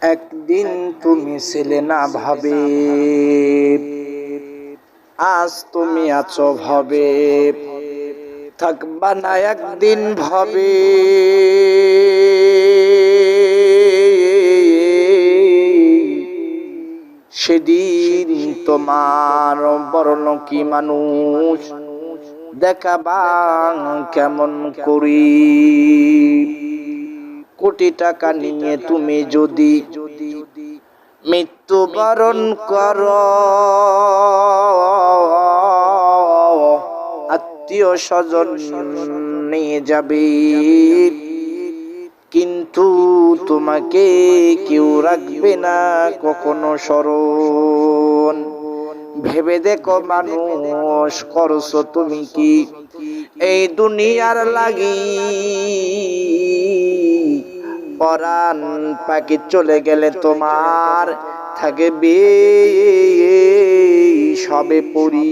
একদিন তুমি ছিলে না ভাবে, আজ তুমি আছো ভাবে, থাকবা না একদিন ভাবে। সেদিন তোমার বর্ণ কি মানুষ দেখাবা কেমন করি। কোটি টাকা নিয়ে তুমি যদি মৃত্যুবরণ কর, আত্মীয় স্বজন নিয়ে যাবে, কিন্তু তোমাকে কেউ রাখবে না কখনো স্মরণ। ভেবে দেখো মানুষ, করছো তুমি কি এই দুনিয়ার লাগি? পরাণ পাখি চলে গেলে তোমার থাকবে সবে পরি।